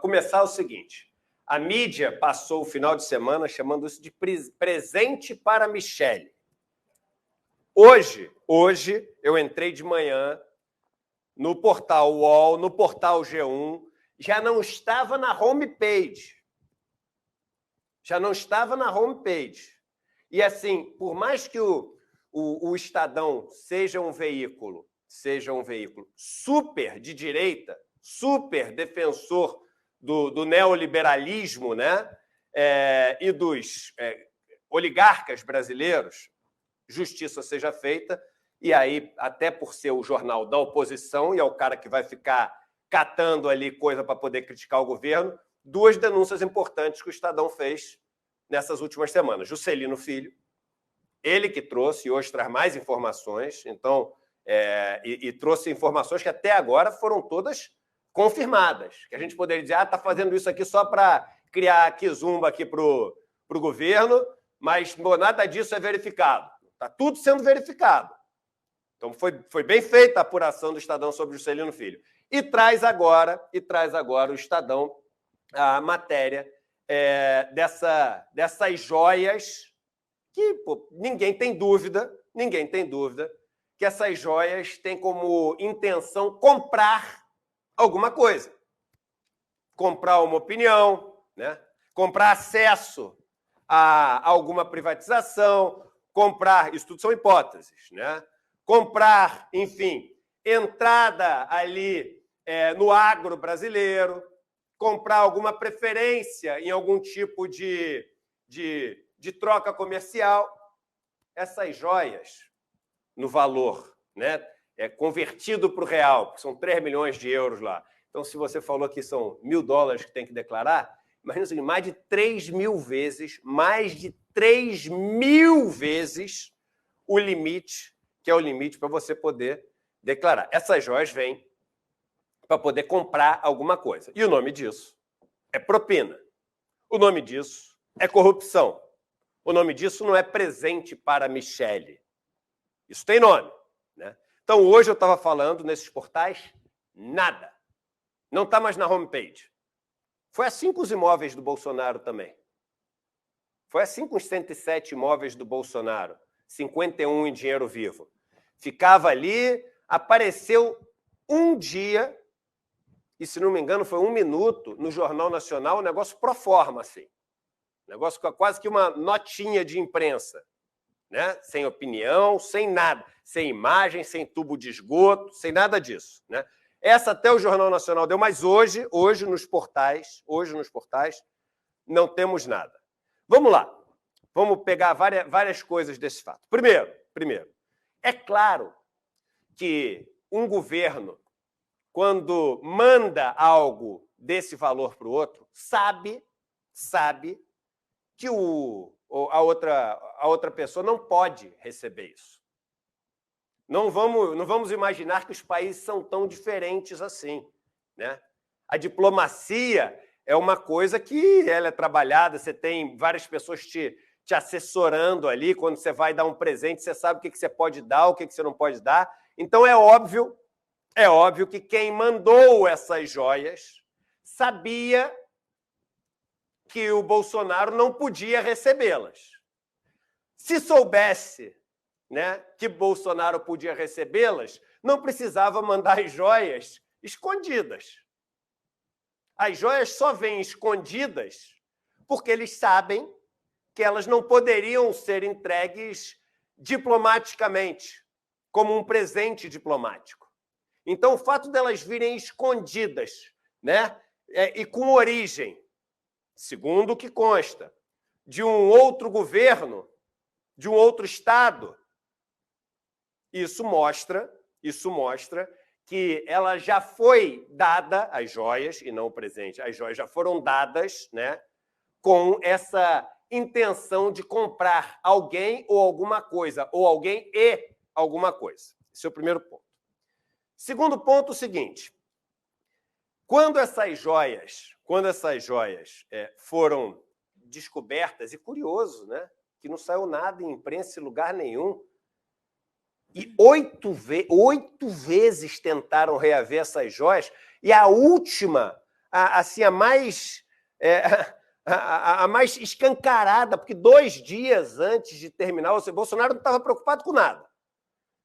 começar o seguinte. A mídia passou o final de semana chamando isso de presente para Michele. Hoje eu entrei de manhã no portal UOL, no portal G1, já não estava na homepage. Já não estava na homepage. E assim, por mais que o Estadão seja um veículo super de direita, super defensor do neoliberalismo, né? E dos oligarcas brasileiros, justiça seja feita, e aí, até por ser o jornal da oposição, e é o cara que vai ficar catando ali coisa para poder criticar o governo, duas denúncias importantes que o Estadão fez nessas últimas semanas. Juscelino Filho, ele que trouxe, e hoje traz mais informações, então, e trouxe informações que até agora foram todas confirmadas, que a gente poderia dizer, está fazendo isso aqui só para criar quizumba aqui para o governo, mas nada disso é verificado. Está tudo sendo verificado. Então, foi bem feita a apuração do Estadão sobre o Juscelino Filho. E traz agora o Estadão a matéria dessas joias que ninguém tem dúvida que essas joias têm como intenção comprar alguma coisa. Comprar uma opinião, né? Comprar acesso a alguma privatização, comprar, isso tudo são hipóteses, né? Comprar, enfim, entrada ali no agro brasileiro, comprar alguma preferência em algum tipo de troca comercial. Essas joias, no valor, né, convertido para o real, que são 3 milhões de euros lá. Então, se você falou que são $1.000 que tem que declarar, imagina o seguinte, mais de 3.000 vezes o limite, que é o limite para você poder declarar. Essas joias vêm para poder comprar alguma coisa. E o nome disso é propina. O nome disso é corrupção. O nome disso não é presente para Michele. Isso tem nome, né? Então, hoje eu estava falando nesses portais, nada. Não está mais na homepage. Foi assim com os imóveis do Bolsonaro também. Foi assim com os 107 imóveis do Bolsonaro, 51 em dinheiro vivo. Ficava ali, apareceu um dia, e se não me engano foi 1 minuto, no Jornal Nacional, um negócio pro forma, assim. Negócio quase que uma notinha de imprensa, né? Sem opinião, sem nada, sem imagem, sem tubo de esgoto, sem nada disso, né? Essa até o Jornal Nacional deu, mas hoje nos portais, não temos nada. Vamos lá. Vamos pegar várias coisas desse fato. Primeiro, é claro que um governo, quando manda algo desse valor para o outro, sabe que a outra pessoa não pode receber isso. Não vamos imaginar que os países são tão diferentes assim, né? A diplomacia é uma coisa que ela é trabalhada, você tem várias pessoas te assessorando ali, quando você vai dar um presente, você sabe o que você pode dar, o que você não pode dar. Então, é óbvio que quem mandou essas joias sabia que o Bolsonaro não podia recebê-las. Se soubesse, né, que Bolsonaro podia recebê-las, não precisava mandar as joias escondidas. As joias só vêm escondidas porque eles sabem que elas não poderiam ser entregues diplomaticamente, como um presente diplomático. Então, o fato delas virem escondidas, né, e com origem, segundo o que consta, de um outro governo, de um outro Estado, isso mostra que ela já foi dada, as joias, e não o presente, as joias já foram dadas, né, com essa intenção de comprar alguém ou alguma coisa, ou alguém e alguma coisa. Esse é o primeiro ponto. Segundo ponto, o seguinte, quando essas joias foram descobertas, e curioso, né, que não saiu nada em imprensa em lugar nenhum, e 8 vezes tentaram reaver essas joias, e a última assim, a mais escancarada, porque 2 dias antes de terminar, o Bolsonaro não estava preocupado com nada,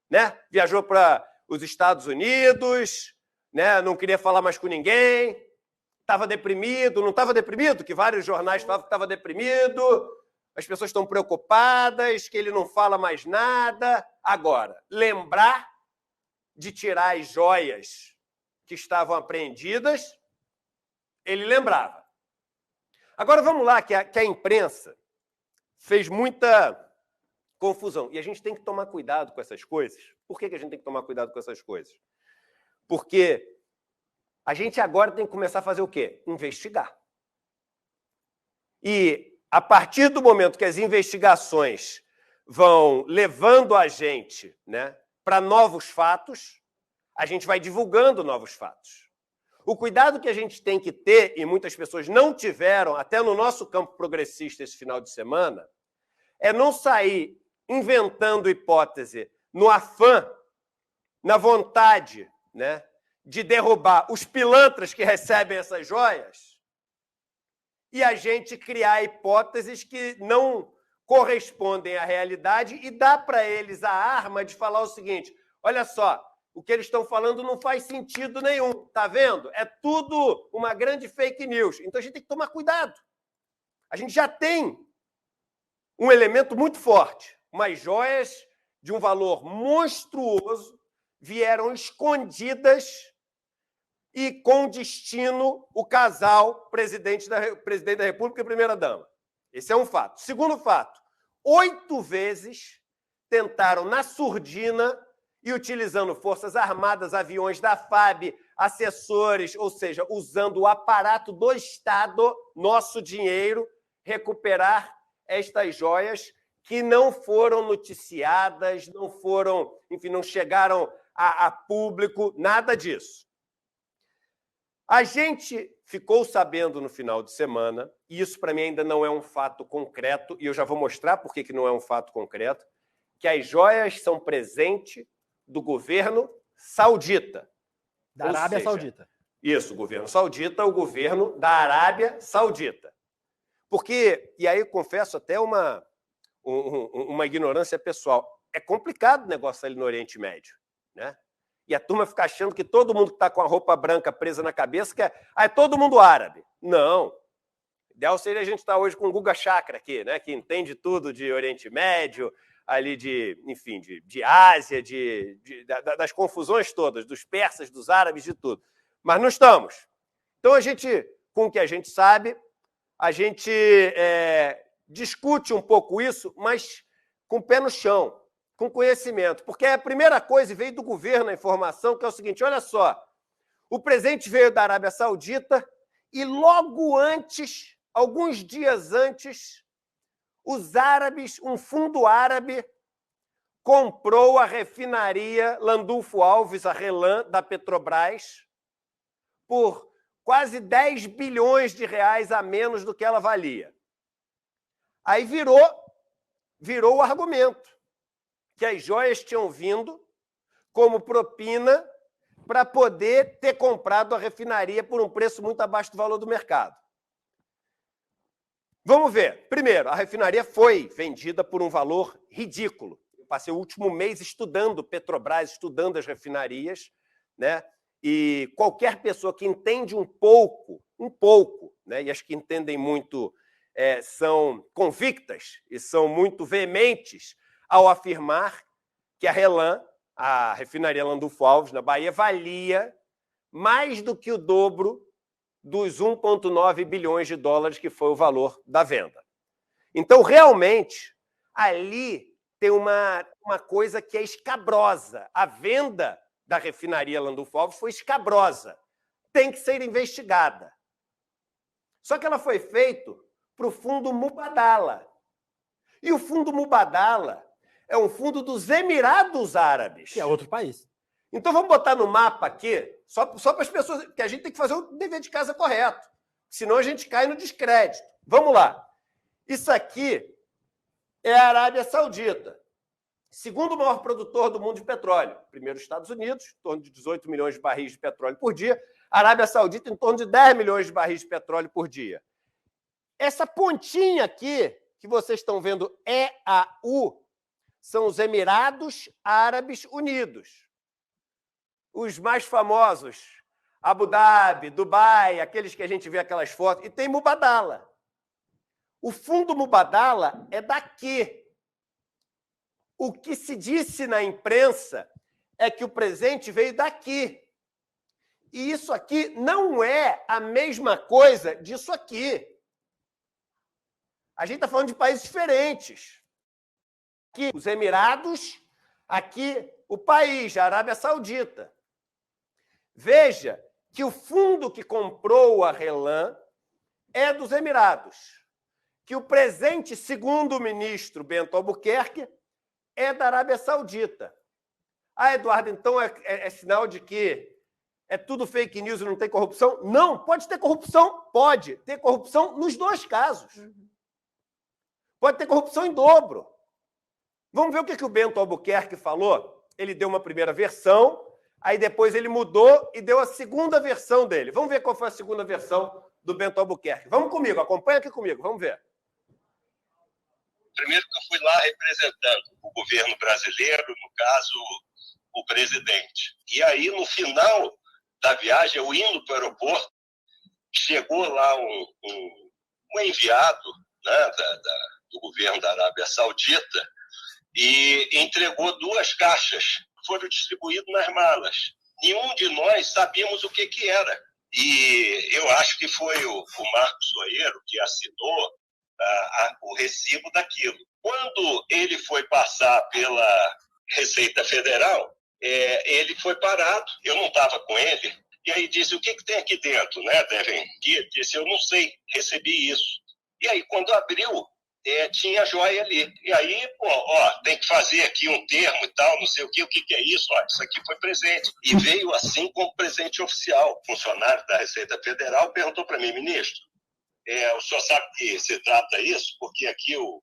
né? Viajou para os Estados Unidos, né? Não queria falar mais com ninguém, estava deprimido, não estava deprimido, que vários jornais falavam que estava deprimido, as pessoas estão preocupadas, que ele não fala mais nada. Agora, lembrar de tirar as joias que estavam apreendidas, ele lembrava. Agora vamos lá, que a imprensa fez muita confusão. E a gente tem que tomar cuidado com essas coisas. Por que a gente tem que tomar cuidado com essas coisas? Porque a gente agora tem que começar a fazer o quê? Investigar. E a partir do momento que as investigações vão levando a gente, né, para novos fatos, a gente vai divulgando novos fatos. O cuidado que a gente tem que ter, e muitas pessoas não tiveram, até no nosso campo progressista esse final de semana, é não sair inventando hipótese no afã, na vontade, né, de derrubar os pilantras que recebem essas joias e a gente criar hipóteses que não correspondem à realidade e dá para eles a arma de falar o seguinte: olha só, o que eles estão falando não faz sentido nenhum, tá vendo? É tudo uma grande fake news. Então a gente tem que tomar cuidado. A gente já tem um elemento muito forte. Umas joias de um valor monstruoso vieram escondidas e com destino o casal presidente da República e primeira-dama. Esse é um fato. Segundo fato, 8 vezes tentaram, na surdina, e utilizando forças armadas, aviões da FAB, assessores, ou seja, usando o aparato do Estado, nosso dinheiro, recuperar estas joias que não foram noticiadas, não foram, enfim, não chegaram a público, nada disso. A gente ficou sabendo no final de semana, e isso para mim ainda não é um fato concreto, e eu já vou mostrar por que não é um fato concreto, que as joias são presente do governo saudita. Da Arábia Saudita. Isso, o governo saudita, o governo da Arábia Saudita. Porque, e aí eu confesso até uma ignorância pessoal, é complicado o negócio ali no Oriente Médio, né? E a turma fica achando que todo mundo que está com a roupa branca presa na cabeça é todo mundo árabe. Não. O ideal seria a gente estar hoje com o Guga Chakra aqui, né? Que entende tudo de Oriente Médio, ali enfim, de Ásia, das confusões todas, dos persas, dos árabes, de tudo. Mas não estamos. Então, a gente, com o que a gente sabe, a gente discute um pouco isso, mas com o pé no chão, com conhecimento. Porque a primeira coisa, veio do governo a informação, que é o seguinte: olha só, o presente veio da Arábia Saudita e logo antes, alguns dias antes, os árabes, um fundo árabe, comprou a refinaria Landulfo Alves, a RLAM, da Petrobras, por quase 10 bilhões de reais a menos do que ela valia. Aí virou o argumento que as joias tinham vindo como propina para poder ter comprado a refinaria por um preço muito abaixo do valor do mercado. Vamos ver. Primeiro, a refinaria foi vendida por um valor ridículo. Eu passei o último mês estudando Petrobras, estudando as refinarias, né? E qualquer pessoa que entende um pouco, né? E as que entendem muito são convictas e são muito veementes ao afirmar que a RLAM, a refinaria Landulfo Alves, na Bahia, valia mais do que o dobro dos 1,9 bilhões de dólares que foi o valor da venda. Então, realmente, ali tem uma coisa que é escabrosa. A venda da refinaria Landulfo Alves foi escabrosa. Tem que ser investigada. Só que ela foi feita para o Fundo Mubadala. E o Fundo Mubadala é um fundo dos Emirados Árabes. Que é outro país. Então, vamos botar no mapa aqui, só para as pessoas, que a gente tem que fazer o dever de casa correto. Senão a gente cai no descrédito. Vamos lá. Isso aqui é a Arábia Saudita. Segundo maior produtor do mundo de petróleo. Primeiro, os Estados Unidos, em torno de 18 milhões de barris de petróleo por dia. Arábia Saudita em torno de 10 milhões de barris de petróleo por dia. Essa pontinha aqui, que vocês estão vendo, EAU, são os Emirados Árabes Unidos. Os mais famosos, Abu Dhabi, Dubai, aqueles que a gente vê aquelas fotos, e tem Mubadala. O fundo Mubadala é daqui. O que se disse na imprensa é que o presente veio daqui. E isso aqui não é a mesma coisa disso aqui. A gente está falando de países diferentes. Aqui, os Emirados, aqui, o país, a Arábia Saudita. Veja que o fundo que comprou a RLAM é dos Emirados, que o presente, segundo o ministro Bento Albuquerque, é da Arábia Saudita. Ah, Eduardo, então é sinal de que é tudo fake news e não tem corrupção? Não, pode ter corrupção, pode ter corrupção nos dois casos. Pode ter corrupção em dobro. Vamos ver o que o Bento Albuquerque falou? Ele deu uma primeira versão, aí depois ele mudou e deu a segunda versão dele. Vamos ver qual foi a segunda versão do Bento Albuquerque. Vamos comigo, acompanha aqui comigo, vamos ver. Primeiro que eu fui lá representando o governo brasileiro, no caso, o presidente. E aí, no final da viagem, eu indo para o aeroporto, chegou lá um enviado, né, do governo da Arábia Saudita e entregou 2 caixas. Foram distribuídas nas malas. Nenhum de nós sabíamos o que era. E eu acho que foi o Marcos Soeiro que assinou o recibo daquilo. Quando ele foi passar pela Receita Federal, ele foi parado, eu não estava com ele, e aí disse, o que tem aqui dentro, né? Devem ir? Disse, eu não sei, recebi isso. E aí, quando abriu, tinha a joia ali. E aí, tem que fazer aqui um termo e tal, não sei o que é isso? Ó, isso aqui foi presente. E veio assim como presente oficial. O funcionário da Receita Federal perguntou para mim, ministro, o senhor sabe que se trata isso? Porque aqui o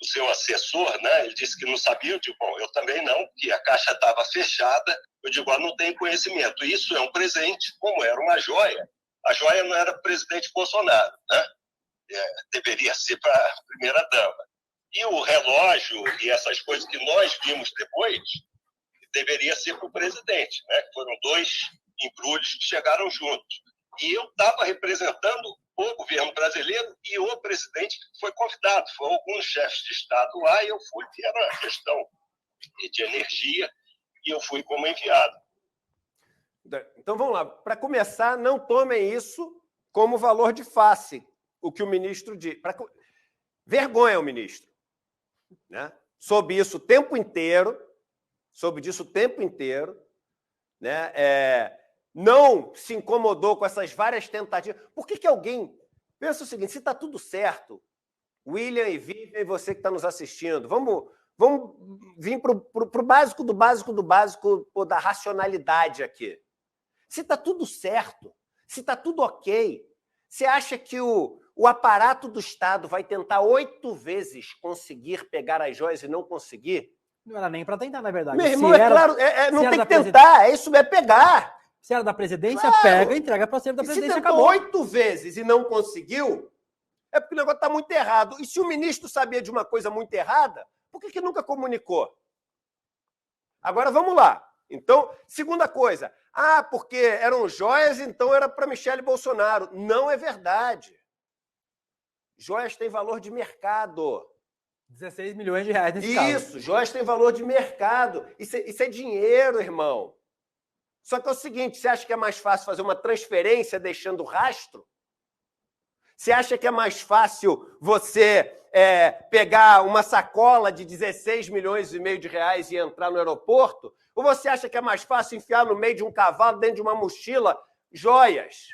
seu assessor, né, ele disse que não sabia. Eu digo, bom, eu também não, porque a caixa estava fechada. Eu digo, não tenho conhecimento. Isso é um presente, como era uma joia. A joia não era presidente Bolsonaro, né? Deveria ser para a primeira-dama. E o relógio e essas coisas que nós vimos depois, deveria ser para o presidente, né? Foram 2 embrulhos que chegaram juntos. E eu estava representando o governo brasileiro e o presidente foi convidado. Foram alguns chefes de Estado lá e eu fui, que era uma questão de energia, e eu fui como enviado. Então, vamos lá. Para começar, não tomem isso como valor de face, o que o ministro diz. Vergonha o ministro, né? Soube isso o tempo inteiro, né? Não se incomodou com essas várias tentativas. Por que alguém... Pensa o seguinte, se está tudo certo, William e Vivian, você que está nos assistindo, vamos vir para o básico do básico do básico da racionalidade aqui. Se está tudo certo, se está tudo ok, você acha que o aparato do Estado vai tentar 8 vezes conseguir pegar as joias e não conseguir? Não era nem para tentar, na verdade. Meu irmão, claro, não tem que tentar, isso é pegar. Se era da presidência, claro. Pega, entrega para ser da presidência, se tentou acabou. 8 vezes e não conseguiu, é porque o negócio está muito errado. E se o ministro sabia de uma coisa muito errada, por que nunca comunicou? Agora, vamos lá. Então, segunda coisa. Porque eram joias, então era para Michele Bolsonaro. Não é verdade. Joias têm valor de mercado. 16 milhões de reais nesse caso. Isso, joias têm valor de mercado. Isso é dinheiro, irmão. Só que é o seguinte, você acha que é mais fácil fazer uma transferência deixando rastro? Você acha que é mais fácil você pegar uma sacola de 16 milhões e meio de reais e entrar no aeroporto? Ou você acha que é mais fácil enfiar no meio de um cavalo, dentro de uma mochila, joias?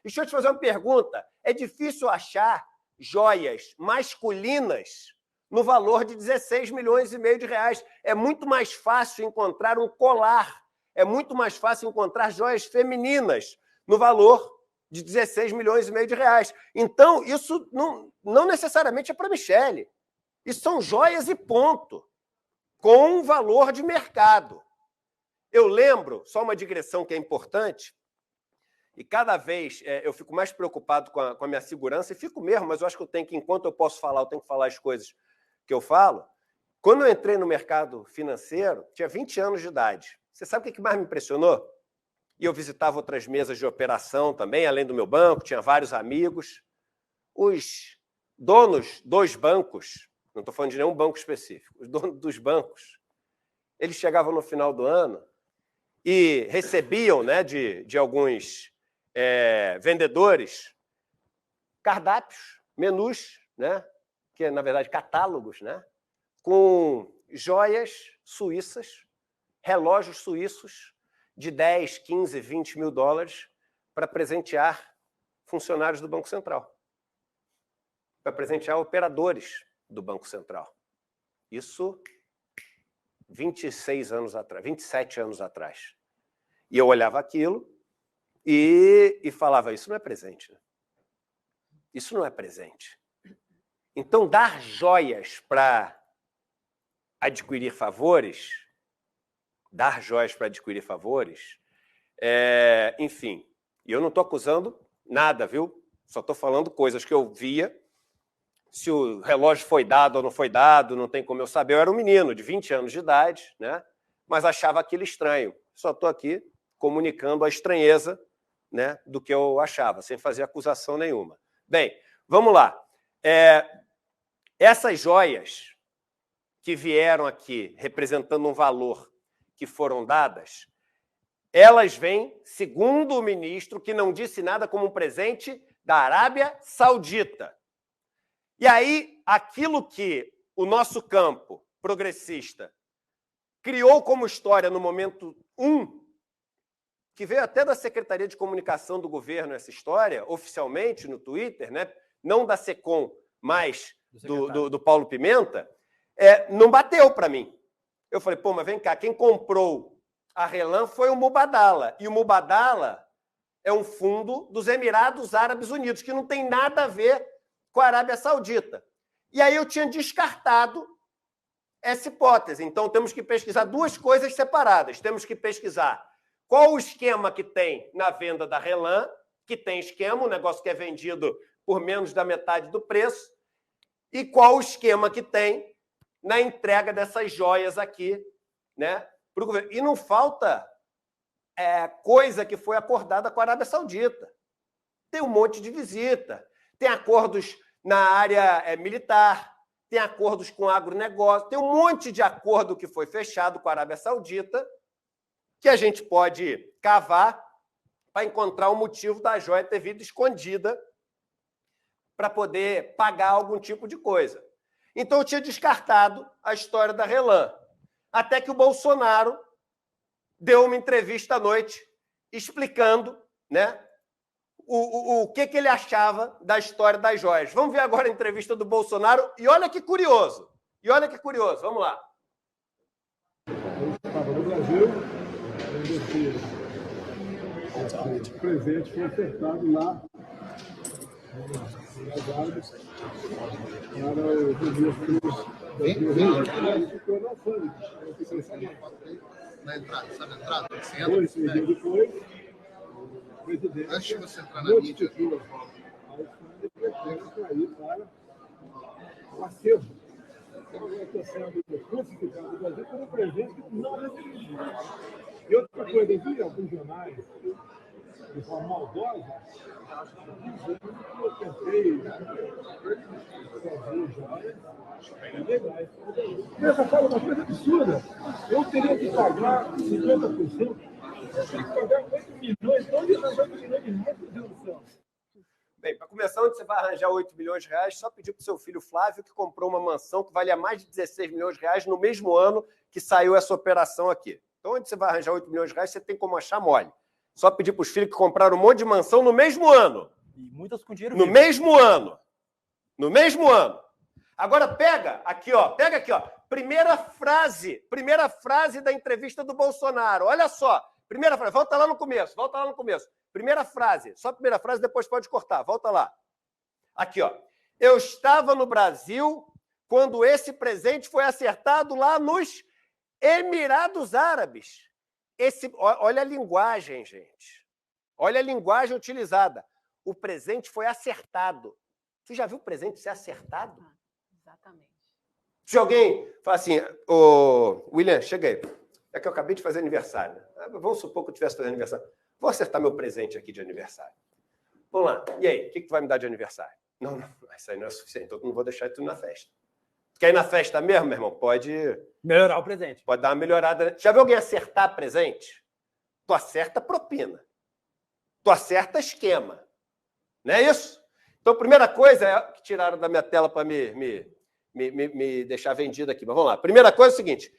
Deixa eu te fazer uma pergunta. É difícil achar joias masculinas no valor de 16 milhões e meio de reais. É muito mais fácil encontrar um colar. É muito mais fácil encontrar joias femininas no valor de 16 milhões e meio de reais. Então, isso não necessariamente é para Michele. Isso são joias e ponto, com valor de mercado. Eu lembro, só uma digressão que é importante, e cada vez eu fico mais preocupado com a minha segurança, e fico mesmo, mas eu acho que eu tenho que, enquanto eu posso falar, eu tenho que falar as coisas que eu falo. Quando eu entrei no mercado financeiro, tinha 20 anos de idade. Você sabe o que mais me impressionou? E eu visitava outras mesas de operação também, além do meu banco, tinha vários amigos. Os donos dos bancos, não estou falando de nenhum banco específico, os donos dos bancos, eles chegavam no final do ano e recebiam, né, de alguns vendedores cardápios, menus, né, que é, na verdade, catálogos, né, com joias suíças, relógios suíços de 10, 15, 20 mil dólares para presentear funcionários do Banco Central, para presentear operadores do Banco Central. Isso 26 anos atrás, 27 anos atrás. E eu olhava aquilo e falava, isso não é presente. Né? Isso não é presente. Então, dar joias para adquirir favores, enfim, e eu não estou acusando nada, viu? Só estou falando coisas que eu via. Se o relógio foi dado ou não foi dado, não tem como eu saber. Eu era um menino de 20 anos de idade, né? Mas achava aquilo estranho. Só estou aqui comunicando a estranheza, né, do que eu achava, sem fazer acusação nenhuma. Bem, vamos lá. Essas joias que vieram aqui representando um valor que foram dadas, elas vêm, segundo o ministro, que não disse nada, como um presente da Arábia Saudita. E aí, aquilo que o nosso campo progressista criou como história no momento 1, que veio até da Secretaria de Comunicação do governo essa história, oficialmente no Twitter, né? Não da SECOM, mas do Paulo Pimenta, não bateu para mim. Eu falei, pô, mas vem cá, quem comprou a Relan foi o Mubadala. E o Mubadala é um fundo dos Emirados Árabes Unidos, que não tem nada a ver com a Arábia Saudita. E aí eu tinha descartado essa hipótese. Então, temos que pesquisar duas coisas separadas. Temos que pesquisar qual o esquema que tem na venda da Relan, que tem esquema, um negócio que é vendido por menos da metade do preço, e qual o esquema que tem na entrega dessas joias aqui, né, para o governo. E não falta coisa que foi acordada com a Arábia Saudita. Tem um monte de visita, tem acordos na área militar, tem acordos com agronegócio, tem um monte de acordo que foi fechado com a Arábia Saudita que a gente pode cavar para encontrar o motivo da joia ter vindo escondida para poder pagar algum tipo de coisa. Então, eu tinha descartado a história da Relan, até que o Bolsonaro deu uma entrevista à noite explicando, né, o que ele achava da história das joias. Vamos ver agora a entrevista do Bolsonaro. E olha que curioso. Vamos lá. Eu estava no Brasil, quando esse presente foi ofertado lá nas Árabes para os ministros ficou na alfândega. Na entrada, sabe a entrada? Você entra, 2, 3 dias depois, o presidente antes de você entrar na mídia, a alfândega para ir para o acervo. Então, está sendo crucificado no Brasil por um presente que não recebeu. E outra coisa, eu vi alguns jornais de forma maldosa, dizendo que eu tentei fazer joias legais. Essa fala uma coisa absurda. Eu teria que pagar 50%, eu teria que pagar 8 milhões, de onde arranjar 8 milhões de reais, meu Deus do céu? Bem, para começar, onde você vai arranjar 8 milhões de reais, só pedir para o seu filho Flávio, que comprou uma mansão que valia mais de 16 milhões de reais no mesmo ano que saiu essa operação aqui. Então, onde você vai arranjar 8 milhões de reais, você tem como achar mole. Só pedir para os filhos que compraram um monte de mansão no mesmo ano. E muitas com dinheiro No vivo. mesmo ano. No mesmo ano. Agora, pega aqui, ó. Primeira frase da entrevista do Bolsonaro. Olha só. Primeira frase. Volta lá no começo. Primeira frase. Só a primeira frase, depois pode cortar. Volta lá. Aqui, ó. Eu estava no Brasil quando esse presente foi acertado lá nos Emirados Árabes. Olha a linguagem, gente. Olha a linguagem utilizada. O presente foi acertado. Você já viu o presente ser acertado? Exatamente. Se alguém fala assim, ô, William, chega aí. É que eu acabei de fazer aniversário. Vamos supor que eu estivesse fazendo aniversário. Vou acertar meu presente aqui de aniversário. Vamos lá. E aí, o que tu vai me dar de aniversário? Não, isso aí não é suficiente. Então eu não vou deixar tu ir na festa. Tu quer ir na festa mesmo, meu irmão? Pode Melhorar o presente. Pode dar uma melhorada. Já viu alguém acertar presente? Tu acerta propina. Tu acerta esquema. Não é isso? Então, a primeira coisa é que tiraram da minha tela para me deixar vendido aqui. Mas vamos lá. Primeira coisa é o seguinte.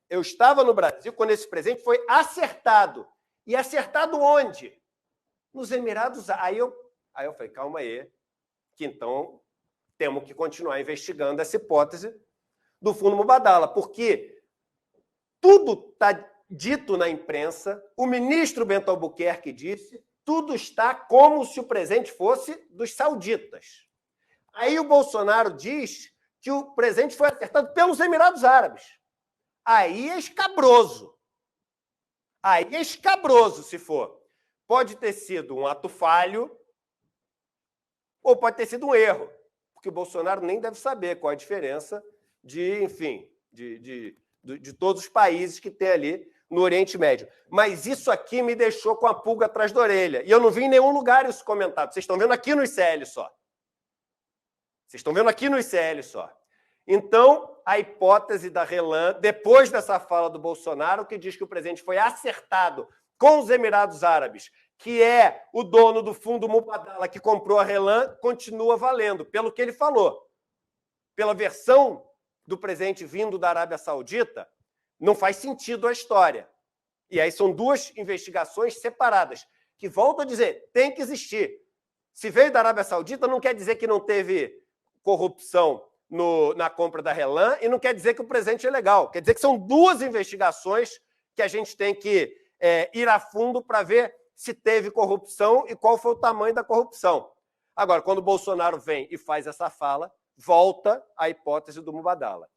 Eu estava no Brasil quando esse presente foi acertado. E acertado onde? Nos Emirados. Aí eu falei, calma aí, que então temos que continuar investigando essa hipótese do Fundo Mubadala, porque tudo está dito na imprensa, o ministro Bento Albuquerque disse, tudo está como se o presente fosse dos sauditas. Aí o Bolsonaro diz que o presente foi acertado pelos Emirados Árabes. Aí é escabroso. Aí é escabroso, se for. Pode ter sido um ato falho ou pode ter sido um erro, porque o Bolsonaro nem deve saber qual a diferença de todos os países que tem ali no Oriente Médio. Mas isso aqui me deixou com a pulga atrás da orelha. E eu não vi em nenhum lugar isso comentado. Vocês estão vendo aqui no ICL só. Vocês estão vendo aqui no ICL só. Então, a hipótese da Relan, depois dessa fala do Bolsonaro, que diz que o presente foi acertado com os Emirados Árabes, que é o dono do fundo Mubadala que comprou a Relan, continua valendo, pelo que ele falou. Pela versão do presente vindo da Arábia Saudita, não faz sentido a história. E aí são duas investigações separadas, que, volto a dizer, tem que existir. Se veio da Arábia Saudita, não quer dizer que não teve corrupção na compra da Relan e não quer dizer que o presente é legal. Quer dizer que são duas investigações que a gente tem que ir a fundo para ver se teve corrupção e qual foi o tamanho da corrupção. Agora, quando o Bolsonaro vem e faz essa fala, volta à hipótese do Mubadala.